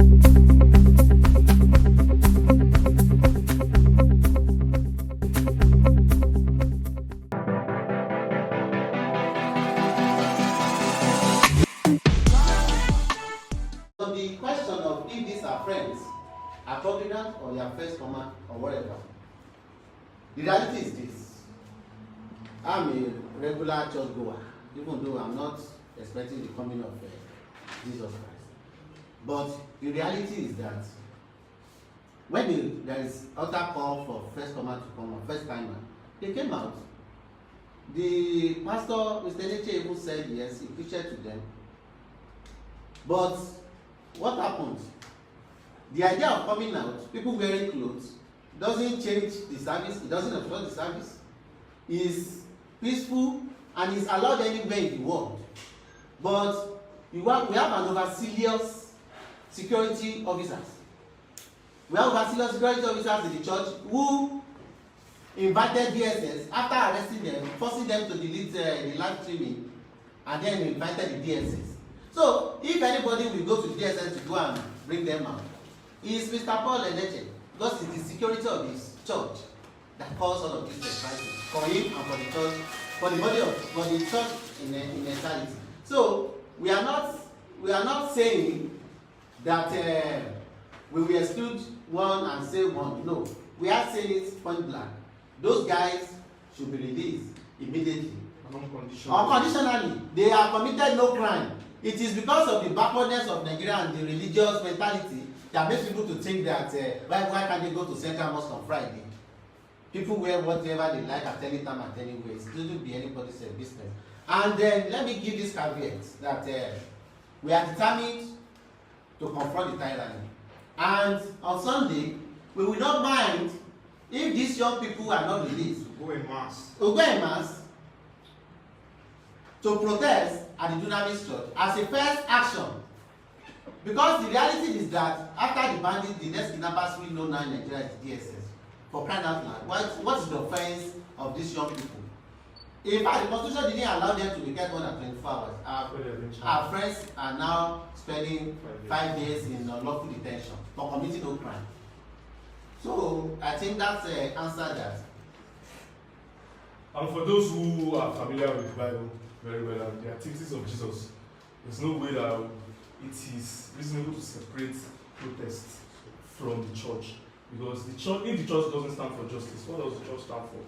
On the question of if these are friends, are covenant or their first command or whatever, the reality is this. I'm a regular church goer, even though I'm not expecting the coming of Jesus Christ. But the reality is that when there is altar call for first command to come out, first timer, they came out. The pastor, Mr. Neche, even said yes, he preached to them. But what happens? The idea of coming out, people wearing clothes, doesn't change the service, it doesn't obstruct the service. It's peaceful and is allowed anywhere in the world. But we have an overzealous security officers. We have overzealous security officers in the church who invited DSS after arresting them, forcing them to delete the live streaming, and then invited the DSS. So if anybody will go to DSS to go and bring them out, it's Mr. Paul Eneche, because it's the security of his church that caused all of this crisis for him and for the church, for the body of, for the church in entirety. So we are not saying that we will exclude one and say one. No, we are saying it point blank. Those guys should be released immediately. Unconditionally. They have committed no crime. It is because of the backwardness of Nigeria and the religious mentality that makes people to think that why can't they go to Central Mosque on Friday? People wear whatever they like at any time, at any way. It shouldn't be anybody's business. And then let me give this caveat that we are determined to confront the tyranny. And on Sunday, we will not mind if these young people are not released. Go en masse. We'll go en masse to protest at the Dunamis Church as a first action. Because the reality is that after the bandit, the next kidnappers we know now in Nigeria is DSS. For crying out loud, what is the offense of these young people? In fact, the Constitution didn't allow them to be kept more than 24 hours. Our friends are now spending 5 days in unlawful detention for committing no crime. So I think that's answer that. And for those who are familiar with the Bible very well and the activities of Jesus, there's no way that it is reasonable to separate protest from the church. Because the church, if the church doesn't stand for justice, what does the church stand for?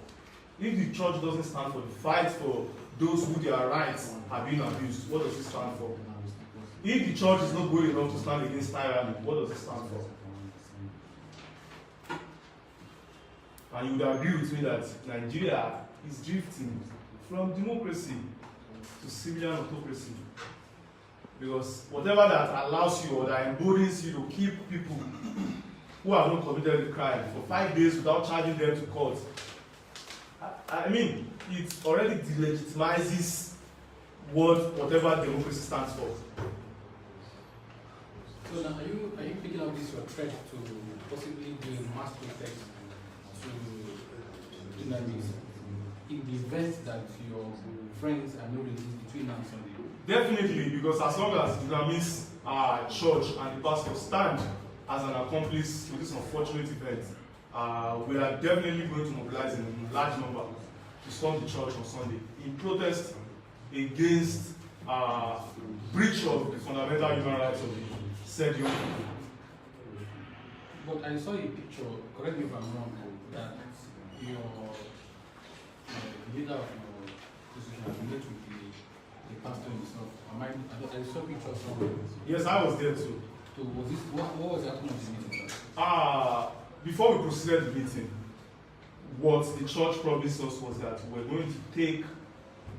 If the church doesn't stand for the fight for those who their rights are being abused, what does it stand for? If the church is not good enough to stand against tyranny, what does it stand for? And you would agree with me that Nigeria is drifting from democracy to civilian autocracy. Because whatever that allows you or that emboldens you to keep people who have not committed a crime for 5 days without charging them to court, I mean, it already delegitimizes whatever democracy stands for. So now, are you picking up this your threat to possibly doing mass protest to Dunamis in the event that your friends are not released between now and Sunday? Definitely, because as long as Dunamis Church and the pastor stand as an accomplice to this unfortunate event, we are definitely going to mobilize in a large number to storm the church on Sunday in protest against breach of the fundamental human rights of the said young people. But I saw a picture, correct me if I'm wrong, that your leader of your position has met with the pastor himself. I saw a picture somewhere. Yes, I was there too. So was this, what was happening at the meeting? Before we proceeded the meeting, what the church promised us was that we're going to take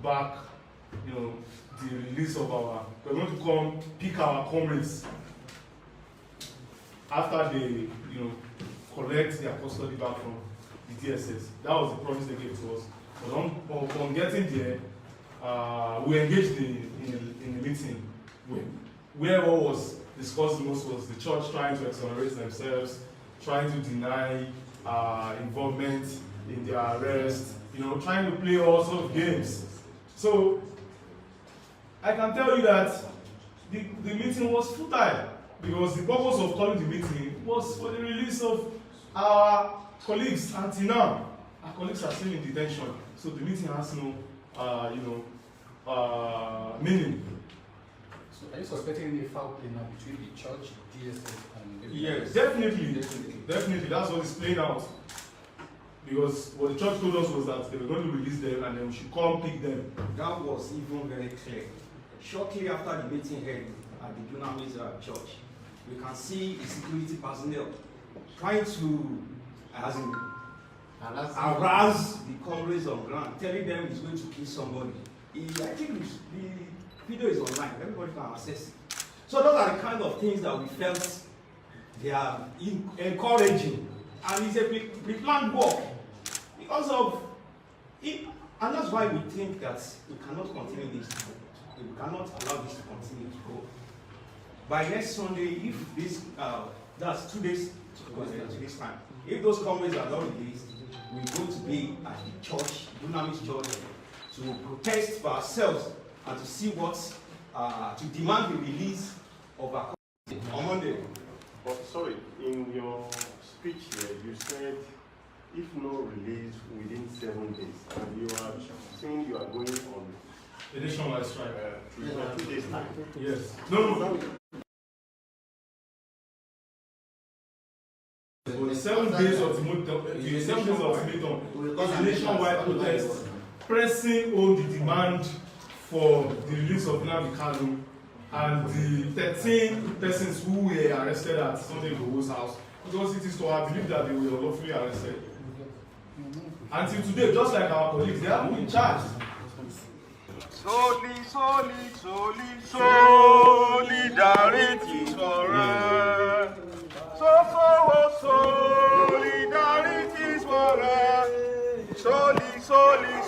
back, the release of we're going to come pick our comrades after they, collect their custody back from the DSS. That was the promise they gave to us. But on getting there, we engaged in a meeting where what was discussed most was the church trying to exonerate themselves, trying to deny involvement in their arrest, trying to play all sorts of games. So I can tell you that the meeting was futile Because the purpose of calling the meeting was for the release of our colleagues. Until now, our colleagues are still in detention, so the meeting has no, meaning. So are you suspecting any foul play now between the church, DSS, and the Yes, definitely. That's what is playing out. Because what the church told us was that they were going to release them and then we should come pick them. That was even very clear. Shortly after the meeting held at the Dunamis Church, we can see the security personnel trying to harass the comrades on ground, telling them he's going to kill somebody. I think the video is online, everybody can access it. So those are the kind of things that we felt they are encouraging. And it's a pre-planned work because of it, and that's why we think that we cannot continue this. We cannot allow this to continue to go. By next Sunday, if this, that's 2 days to this time, if those comrades are not released, we're going to be at the church, Dunamis Church, to protest for ourselves and to see what, to demand the release of our comrades on Monday. But sorry, in your speech here, you said if no release within 7 days, and you are saying you are going on The nationwide strike. 2 days time. Yes. No. For the 7 days of ultimatum, is a nationwide protest pressing on the demand for the release of Nnamdi Kanu and the 13 persons who were arrested at Sunday Igboho's house, because it is to our belief that they were unlawfully arrested. Until today, just like our colleagues, they have been charged. Solidarity forever. Solidarity forever.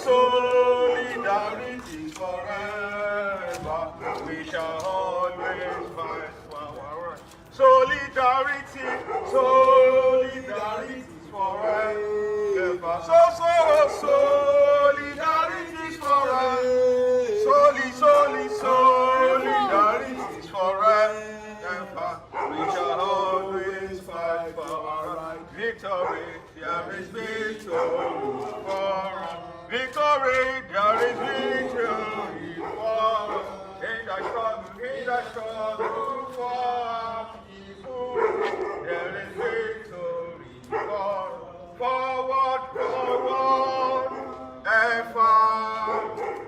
Solidarity forever. We shall always fight for our right. Solidarity forever. Solidarity forever. Solidarity forever. We shall always fight for our right. Victory, there is victory for us. Victory, there is victory for us. In the struggle for our people, there is victory for us. Forward, ever,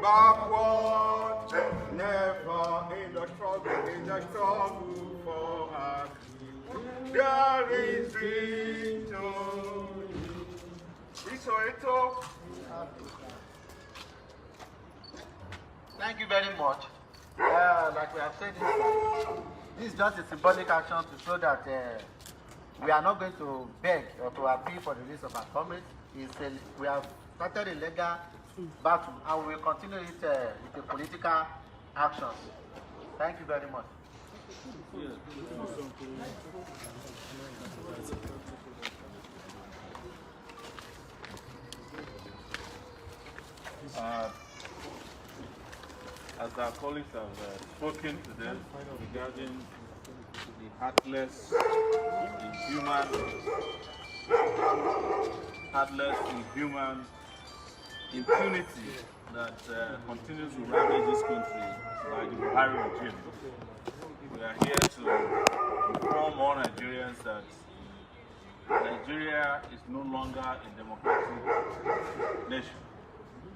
backward, never. In the struggle for our people, there is victory. Thank you very much. Like we have said, this is just a symbolic action to show that we are not going to beg or to appeal for the release of our comrades. We have started a legal battle and we will continue it with a political action. Thank you very much. As our colleagues have spoken to them regarding the heartless, inhuman impunity that continues to ravage this country by the Buhari regime. We are here to inform all Nigerians that Nigeria is no longer a democratic nation.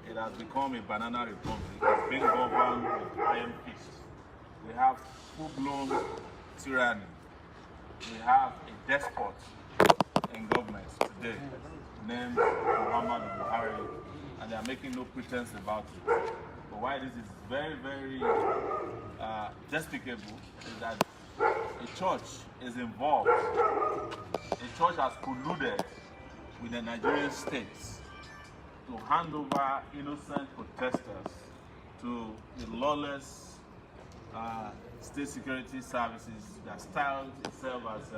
It has become a banana republic. It's being governed with iron fist. We have full-blown tyranny. We have a despot in government today named Muhammadu Buhari, and they are making no pretense about it. But why this is very, very despicable is that a church is involved. A church has colluded with the Nigerian state to hand over innocent protesters to the lawless state security services that styled itself as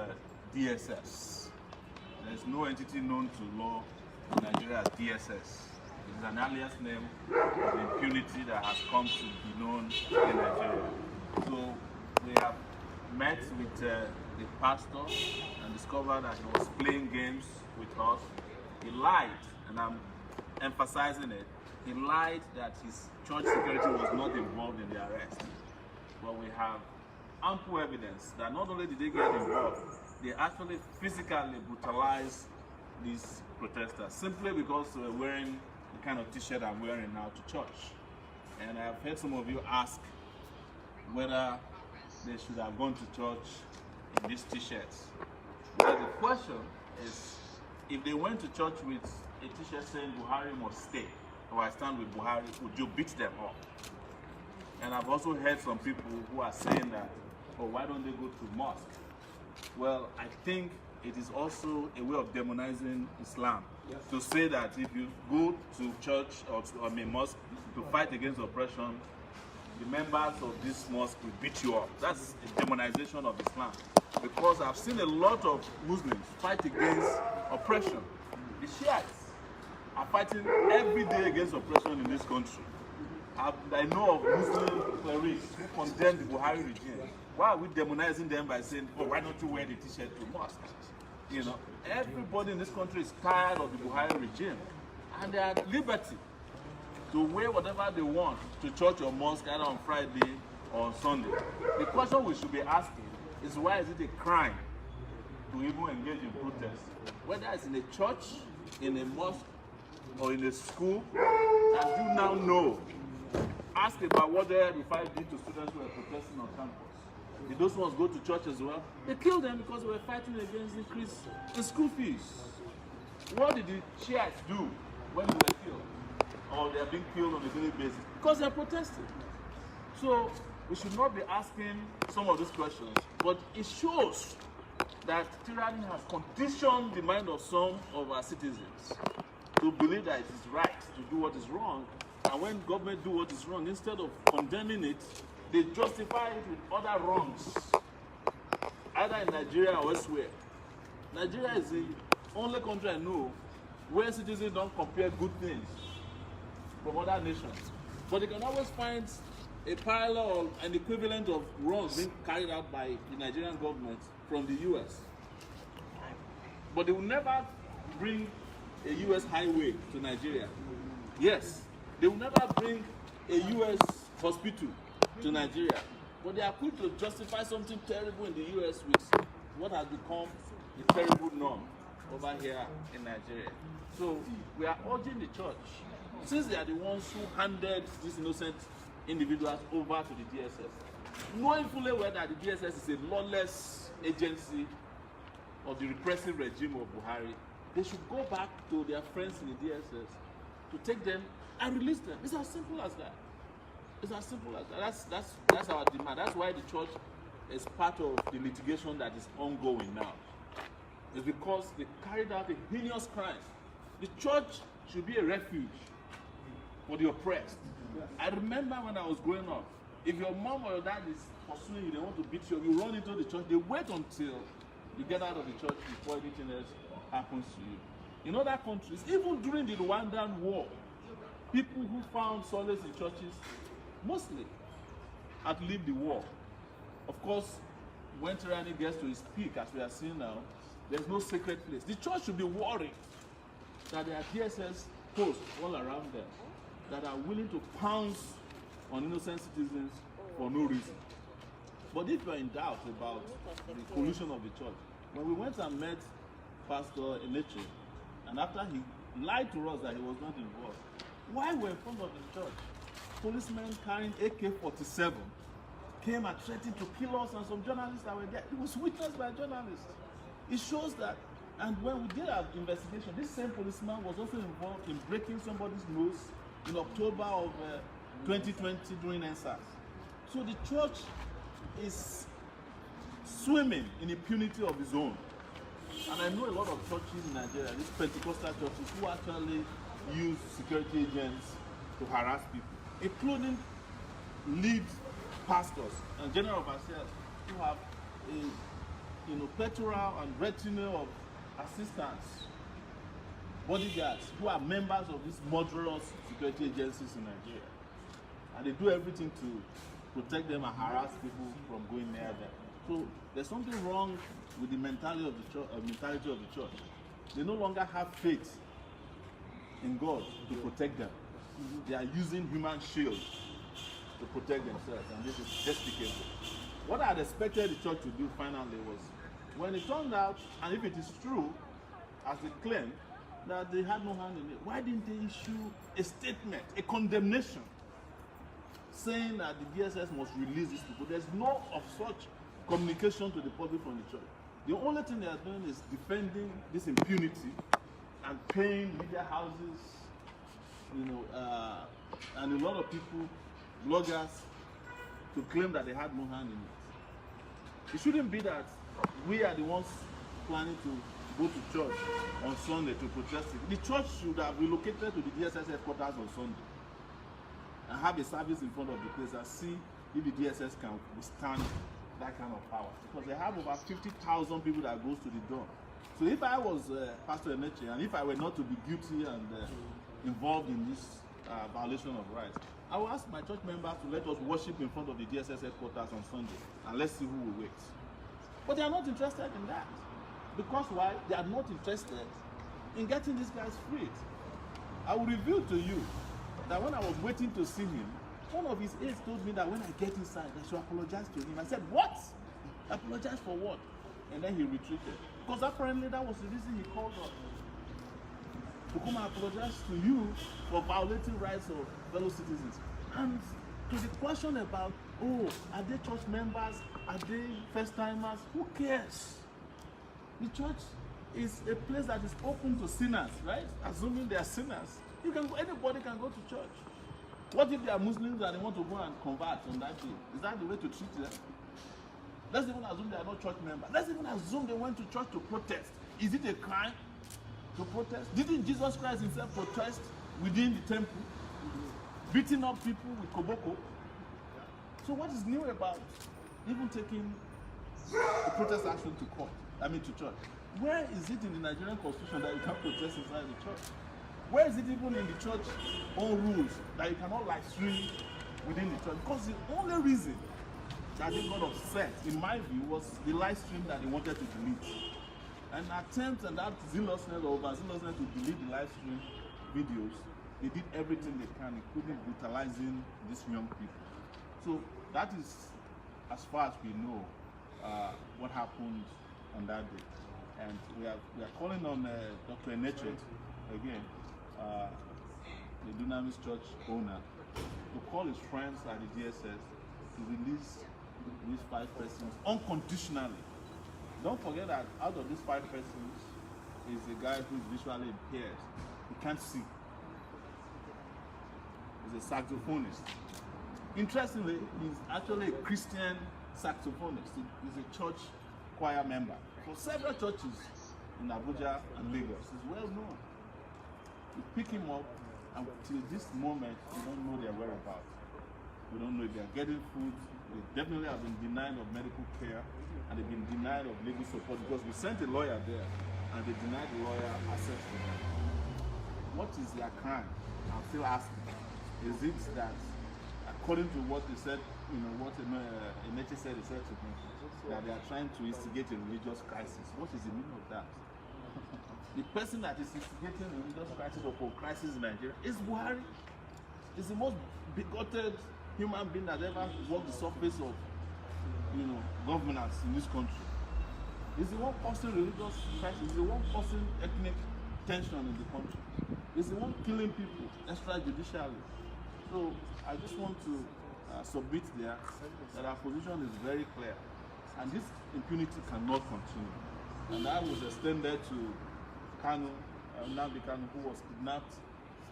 DSS. There is no entity known to law in Nigeria as DSS. It is an alias name of impunity that has come to be known in Nigeria. So we have met with the pastor and discovered that he was playing games with us. He lied, and I'm emphasizing it. He lied that his church security was not involved in the arrest. But we have ample evidence that not only did they get involved, they actually physically brutalized these protesters simply because they were wearing the kind of t-shirt I'm wearing now to church. And I've heard some of you ask whether they should have gone to church in these t-shirts. Well, the question is, if they went to church with a t-shirt saying Buhari must stay, or I stand with Buhari, would you beat them up? And I've also heard some people who are saying that, oh, why don't they go to mosque? Well, I think it is also a way of demonizing Islam. Yes. To say that if you go to church or to a mosque to fight against oppression, the members of this mosque will beat you up. That's a demonization of Islam. Because I've seen a lot of Muslims fight against oppression. The Shiites are fighting every day against oppression in this country. I know of Muslim clerics who condemn the Buhari regime. Why are we demonizing them by saying, oh, why don't you wear the t-shirt to mosque? You know, everybody in this country is tired of the Buhari regime, and they are at liberty to wear whatever they want to church or mosque either on Friday or on Sunday. The question we should be asking is, why is it a crime to even engage in protest? Whether it's in a church, in a mosque, or in a school, as you now know, ask about what the L5 did to students who were protesting on campus. Did those ones go to church as well? They killed them because they were fighting against the increase in school fees. What did the Shiites do when they were killed? Or they are being killed on a daily basis? Because they are protesting. So we should not be asking some of these questions, but it shows that tyranny has conditioned the mind of some of our citizens to believe that it is right to do what is wrong, and when government do what is wrong, instead of condemning it, they justify it with other wrongs, either in Nigeria or elsewhere. Nigeria is the only country I know where citizens don't compare good things from other nations, but they can always find a parallel or an equivalent of wrongs being carried out by the Nigerian government from the US. But they will never bring a US highway to Nigeria. Yes, they will never bring a US hospital to Nigeria. But they are quick to justify something terrible in the US with what has become the terrible norm over here in Nigeria. So we are urging the church, since they are the ones who handed these innocent individuals over to the DSS, knowing fully well that the DSS is a lawless agency of the repressive regime of Buhari, they should go back to their friends in the DSS to take them and release them. It's as simple as that. It's as simple as that. That's our demand. That's why the church is part of the litigation that is ongoing now. It's because they carried out a heinous crime. The church should be a refuge for the oppressed. I remember when I was growing up, if your mom or your dad is pursuing you, they want to beat you, you run into the church, they wait until you get out of the church before anything else happens to you. In other countries, even during the Rwandan war, people who found solace in churches mostly had lived the war. Of course, when tyranny gets to its peak, as we are seeing now, there's no sacred place. The church should be worried that there are DSS posts all around them that are willing to pounce on innocent citizens for no reason. But if you're in doubt about the collusion of the church, when we went and met Pastor Eleche, and after he lied to us that he was not involved, while we're in front of the church, policemen carrying AK-47 came and threatened to kill us and some journalists that were there. It was witnessed by journalists. It shows that, and when we did our investigation, this same policeman was also involved in breaking somebody's nose in October of 2020 during NSAS. So the church is swimming in impunity of its own. And I know a lot of churches in Nigeria, these Pentecostal churches, who actually use security agents to harass people, including lead pastors and general overseers who have a plethora and retinue of assistants, bodyguards, who are members of these murderous security agencies in Nigeria. And they do everything to protect them and harass people from going near them. So there's something wrong with the mentality of the church. They no longer have faith in God to protect them. They are using human shields to protect themselves, and this is despicable. What I had expected the church to do finally was, when it turned out, and if it is true, as they claim, that they had no hand in it, why didn't they issue a statement, a condemnation, saying that the DSS must release these people? There's no of such communication to the public from the church. The only thing they are doing is defending this impunity and paying media houses, and a lot of people, bloggers, to claim that they had no hand in it. It shouldn't be that we are the ones planning to go to church on Sunday to protest it. The church should have relocated to the DSS headquarters on Sunday and have a service in front of the place and see if the DSS can withstand that kind of power. Because they have over 50,000 people that goes to the door. So if I was Pastor Eneche, and if I were not to be guilty and involved in this violation of rights, I will ask my church members to let us worship in front of the DSS headquarters on Sunday, and let's see who will wait. But they are not interested in that. Because why? They are not interested in getting these guys freed. I will reveal to you that when I was waiting to see him, one of his aides told me that when I get inside, I should apologize to him. I said, what? Apologize for what? And then he retreated. Because apparently that was the reason he called us to come and apologize to you for violating rights of fellow citizens. And to the question about, are they church members? Are they first-timers? Who cares? The church is a place that is open to sinners, right? Assuming they are sinners. Anybody can go to church. What if they are Muslims and they want to go and convert on that day? Is that the way to treat them? Let's even assume they are not church members. Let's even assume they went to church to protest. Is it a crime to protest? Didn't Jesus Christ himself protest within the temple, beating up people with koboko? So what is new about even taking a protest action to court? To church. Where is it in the Nigerian constitution that you can protest inside the church? Where is it even in the church own rules that you cannot live stream within the church? Because the only reason that they got upset, in my view, was the live stream that they wanted to delete. An attempt and that zealousness or overzealousness to delete the live stream videos, they did everything they can, including brutalizing these young people. So that is, as far as we know, what happened on that day. And we are calling on Dr. Eneche again, the Dunamis Church owner, to call his friends at the DSS to release these 5 persons unconditionally. Don't forget that out of these 5 persons is a guy who is visually impaired. He can't see. He's a saxophonist. Interestingly, he's actually a Christian saxophonist. He's a church choir member for several churches in Abuja and Lagos. He's well known. We pick him up, and till this moment, we don't know their whereabouts. We don't know if they are getting food. They definitely have been denied of medical care, and they've been denied of legal support because we sent a lawyer there, and they denied the lawyer access to them. What is their crime? I'm still asking. Is it that, according to what they said, what Eneche said, he said to me, that they are trying to instigate a religious crisis? What is the meaning of that? The person that is instigating a religious crisis or crisis in Nigeria is Buhari. He's the most bigoted human being that ever walked the surface of, governance in this country. He's the one causing religious crisis. He's the one causing ethnic tension in the country. He's the one killing people extrajudicially. So I just want to submit there that our position is very clear, and this impunity cannot continue. And that was extended to Nnamdi Kanu, who was kidnapped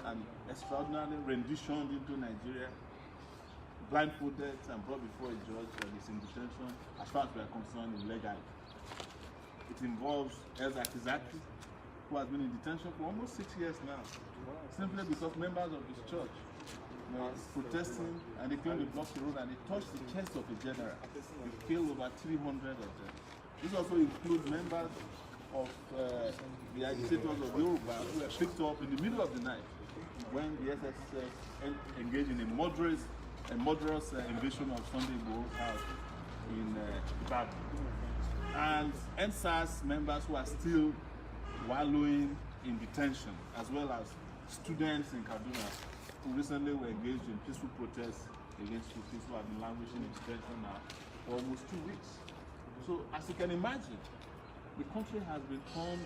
and extraordinarily renditioned into Nigeria, blindfolded and brought before a judge, and is in detention, as far as we are concerned, illegally. It involves Ezra Kizaki, who has been in detention for almost 6 years now, simply because members of his church were protesting, and they claimed they blocked the road and they touched the chest of a general. They killed over 300 of them. This also includes members of the agitators of Yoruba who were picked up in the middle of the night when the SSS engaged in a murderous invasion of Sunday Igboho's house in Ibadan. And NSAS members who are still wallowing in detention, as well as students in Kaduna who recently were engaged in peaceful protests against Tutsis who have been languishing in detention now for almost 2 weeks. So, as you can imagine, the country has been turned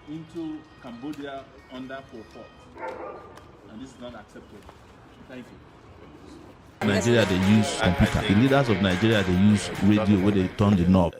into Cambodia under Pol Pot, and this is not acceptable. Thank you. Nigeria, they use computer. The leaders of Nigeria, they use radio where they turn the knob.